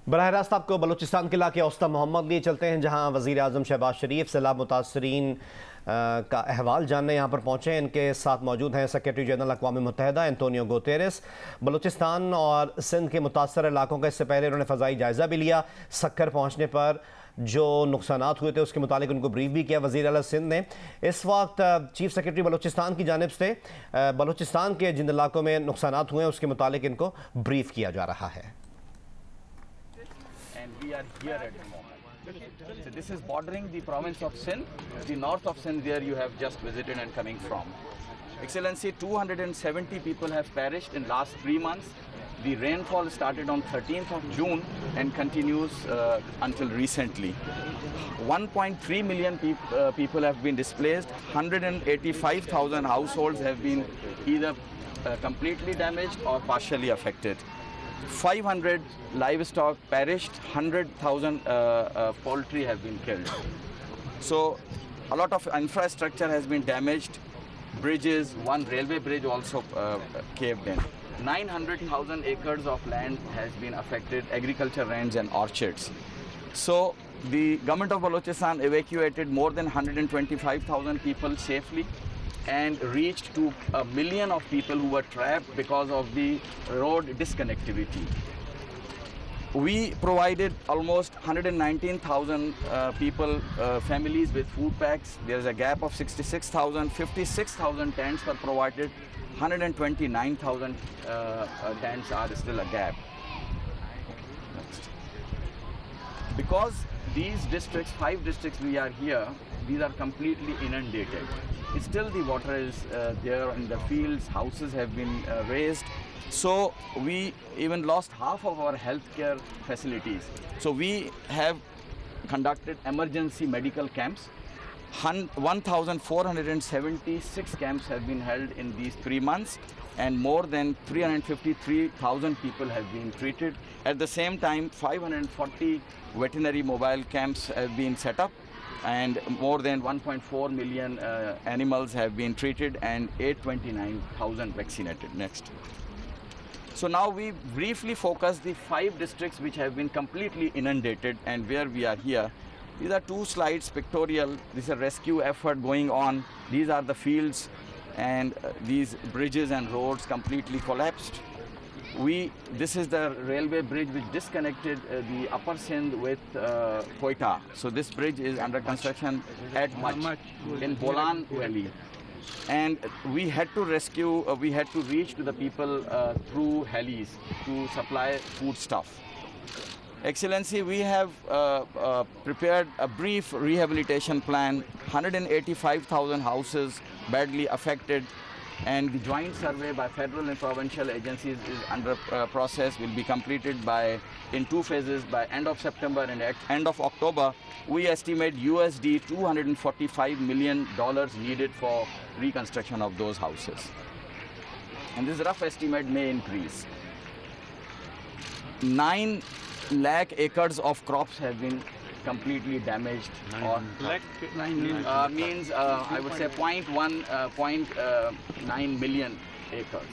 बराह रास्त आपको बलूचिस्तान के इलाके औस्ता मोहम्मद लिए चलते हैं, जहां वज़ीर आज़म शहबाज शरीफ सैलाब मुतासरीन का अहवाल जानने यहाँ पर पहुँचे हैं। इनके साथ मौजूद हैं सेक्रेटरी जनरल अक़वाम मुत्तहिदा एंटोनियो गुतेरेस। बलूचिस्तान और सिंध के मुतासर इलाकों का इससे पहले उन्होंने फ़ज़ाई जायज़ा भी लिया। सक्कर पहुँचने पर जो नुकसानात हुए थे उसके मुतालिक उनको ब्रीफ भी किया वज़ीर आला सिंध ने। इस वक्त चीफ सेक्रेटरी बलूचिस्तान की जानिब से बलूचिस्तान के जिन इलाकों में नुकसानात हुए हैं उसके मुतालिक इनको ब्रीफ किया जा रहा है। We are here at the moment. So this is bordering the province of Sindh, the north of Sindh where you have just visited and coming from. Excellency, 270 people have perished in last 3 months. The rainfall started on 13th of June and continues until recently. 1.3 million people have been displaced. 185,000 households have been either completely damaged or partially affected. 500 livestock perished, 100,000 poultry have been killed. So a lot of infrastructure has been damaged. Bridges, one railway bridge also caved in. 900,000 acres of land has been affected, agriculture lands and orchards. So the government of Balochistan evacuated more than 125,000 people safely and reached to 1 million of people who were trapped because of the road disconnectivity. We provided almost 119,000 people, families with food packs. There is a gap of 66,000. 56,000 tents were provided. 129,000 tents are still a gap. Next. Because these districts, 5 districts we are here, these are completely inundated. Still the water is there in the fields, houses have been raised. So we even lost half of our healthcare facilities. So we have conducted emergency medical camps. 1,476 camps have been held in these 3 months and more than 353,000 people have been treated. At the same time, 540 veterinary mobile camps have been set up and more than 1.4 million animals have been treated and 829,000 vaccinated. Next. So now we briefly focus the 5 districts which have been completely inundated and where we are here. These are 2 slides pictorial. This is a rescue effort going on. These are the fields and these bridges and roads completely collapsed. This is the railway bridge which disconnected the upper Sindh with Quetta. So this bridge is under construction at Mach in Bolan Valley. And we had to rescue, we had to reach to the people through helis to supply food stuff. Excellency, we have prepared a brief rehabilitation plan, 185,000 houses badly affected, and the joint survey by federal and provincial agencies is under process, will be completed in 2 phases by end of September and at end of October. We estimate USD $245 million needed for reconstruction of those houses. And this rough estimate may increase. 9 lakh acres of crops have been completely damaged, or means I would say 0.9 million acres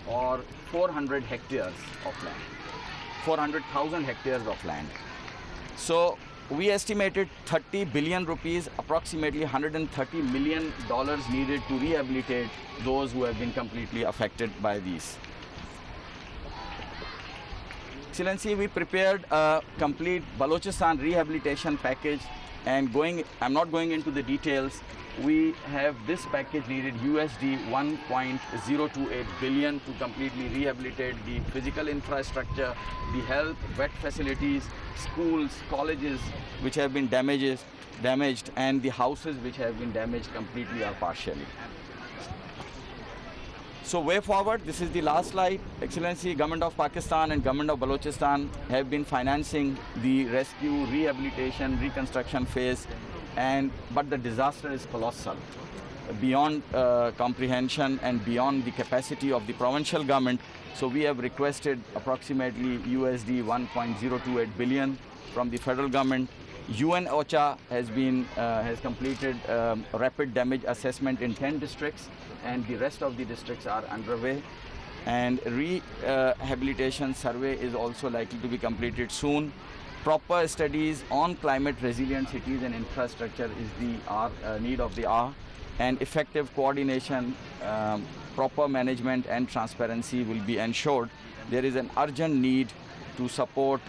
or 400 hectares of land, 400,000 hectares of land. So we estimated 30 billion rupees, approximately $130 million needed to rehabilitate those who have been completely affected by these. Excellency, we prepared a complete Balochistan rehabilitation package, and I'm not going into the details. We have this package needed USD 1.028 billion to completely rehabilitate the physical infrastructure, the health, vet facilities, schools, colleges which have been damaged, and the houses which have been damaged completely or partially. So way forward, this is the last slide. Excellency, Government of Pakistan and Government of Balochistan have been financing the rescue, rehabilitation, reconstruction phase, but the disaster is colossal, beyond comprehension and beyond the capacity of the provincial government. So we have requested approximately USD 1.028 billion from the federal government. UN OCHA has completed rapid damage assessment in 10 districts, and the rest of the districts are underway. and rehabilitation survey is also likely to be completed soon. Proper studies on climate resilient cities and infrastructure is the need of the hour, and effective coordination, proper management and transparency will be ensured. There is an urgent need to support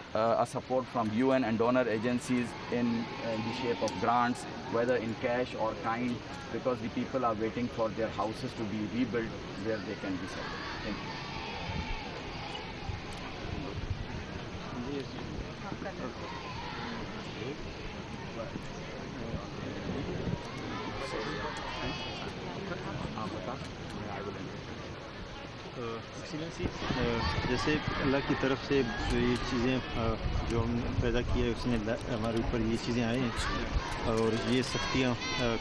from UN and donor agencies in the shape of grants, whether in cash or kind, because the people are waiting for their houses to be rebuilt where they can be settled. Thank you. Excellency, जैसे अल्लाह की तरफ से ये चीज़ें जो हम पैदा किए हैं उसने हमारे ऊपर ये चीज़ें आई हैं और ये सख्तियाँ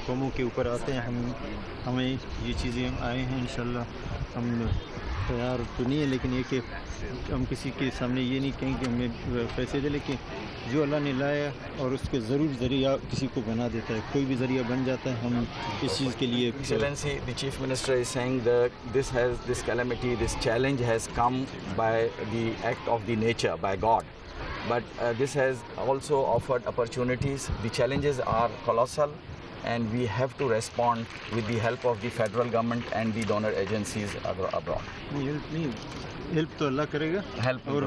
कौमों के ऊपर आते हैं। हमें ये चीज़ें आए हैं, इंशाल्लाह हम तैयार तो नहीं है, लेकिन ये कि हम किसी के सामने ये नहीं कहें कि हमें पैसे दे, लेकिन जो अल्लाह ने लाया और उसको ज़रूर ज़रिया किसी को बना देता है, कोई भी ज़रिया बन जाता है। हम इस चीज़ के लिए Excellency, the Chief Minister is saying that this calamity, this challenge has come by the act of the nature, by God. But this has also offered opportunities. The challenges are colossal, and we have to respond with the help of the federal government and the donor agencies abroad. Help तो अल्लाह करेगा, और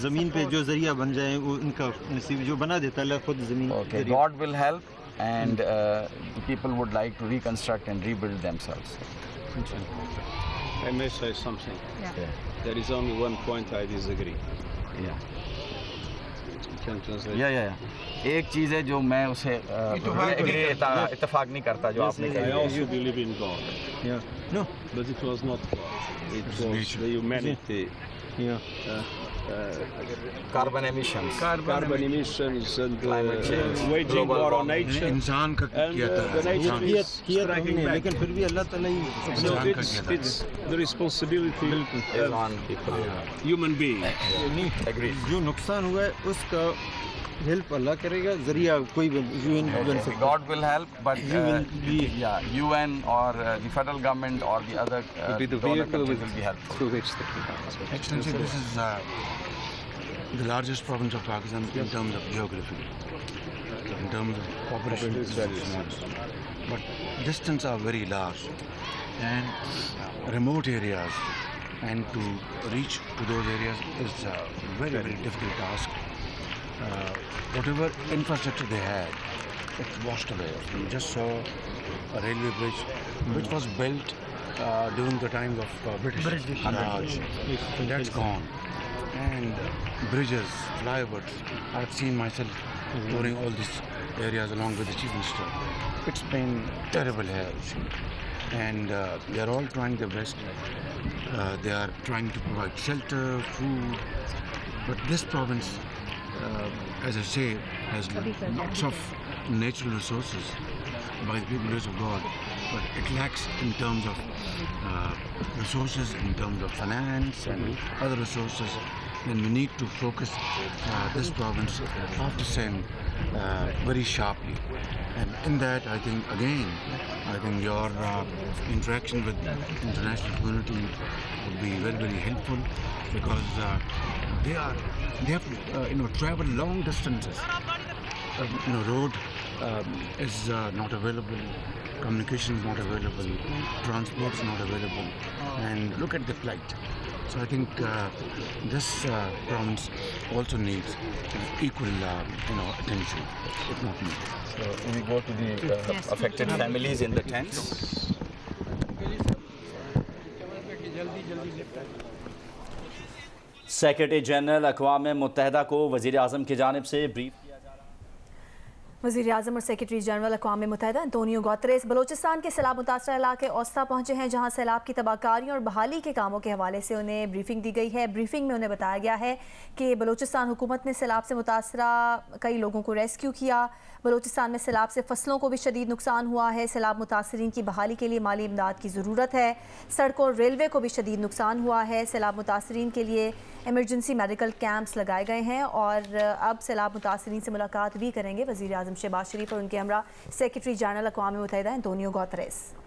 ज़मीन पे जो ज़रिया बन जाए वो उनका नसीब, जो बना देता है अल्लाह खुद ज़मीन। Okay, God will help, and the people would like to reconstruct and rebuild themselves. I may say something. Yeah. There is only one point I disagree. Yeah. You can translate. Yeah. एक चीज़ है जो मैं उसे इत्तेफाक नहीं करता जो आपने I कहा। also believe in God. Yeah. No. But it was not God. It was the humanity. Yeah. Carbon emissions. Carbon emissions and Climate change, waging global war on warming. nature. इंसान का And किया था, the nature is किया तो striking हमने, back. लेकिन फिर भी अल्लाह ताला ही So इंसान का it's किया था। the responsibility Is of on people. human being. Agree. जो नुकसान हुआ है उसका हेल्प अल्लाह करेगा, ज़रिया कोई यूएन बन सकता है। God will help, but You will be- UN or the federal government or the other Be the donor vehicle countries with will be helpful. through which the people. Excellency, this is the largest province of Pakistan in terms of geography, in terms of population. It's very small, but distances are very large, and remote areas, and to reach to those areas is a very, very difficult task. Whatever infrastructure they had, it washed away. We just saw a railway bridge which was built during the times of British Raj. That's gone. And bridges, flyovers, I've seen myself touring all these areas along with the Chief Minister. It's been terrible here. And they are all trying their best. They are trying to provide shelter, food. But this province, as I say, has lots of natural resources by the grace of God, but it lacks in terms of resources, in terms of finance and other resources. Then we need to focus this province after Sindh very sharply. And in that, I think, again, your interaction with the international community would be very, very helpful, because they have to travel long distances. Road is not available, communication is not available, transport is not available, and look at the flight. So I think this province also needs equal attention, if not more. So we go to the affected families in the tents. Secretary general अक़वाम मुत्तहिदा को वज़ीर आज़म की जानिब से brief किया जा रहा है। वज़ीर आज़म और सेक्रेटरी जनरल अक़वाम मुत्तहिदा एंटोनियो गुतेरेस बलोचिस्तान के सैलाब मुतासर इलाके औस्ता पहुँचे हैं, जहाँ सैलाब की तबाहकारियों और बहाली के कामों के हवाले से उन्हें ब्रीफिंग दी गई है। ब्रीफिंग में उन्हें बताया गया है कि बलोचिस्तान हुकूमत ने सैलाब से मुतासरा कई लोगों को रेस्क्यू किया। बलोचिस्तान में सैलाब से फसलों को भी शदीद नुकसान हुआ है। सैलाब मुतासरीन की बहाली के लिए माली इमदाद की ज़रूरत है। सड़कों और रेलवे को भी शदीद नुकसान हुआ है। सैलाब मुतासरीन के लिए एमरजेंसी मेडिकल कैंप्स लगाए गए हैं और अब सैलाब मुतासरीन से मुलाकात भी करेंगे वज़ीर आज़म शहबाज शरीफ और उनके हमरा सेक्रेटरी जनरल अक़वाम मुत्तहिदा एंटोनियो गुतेरेस।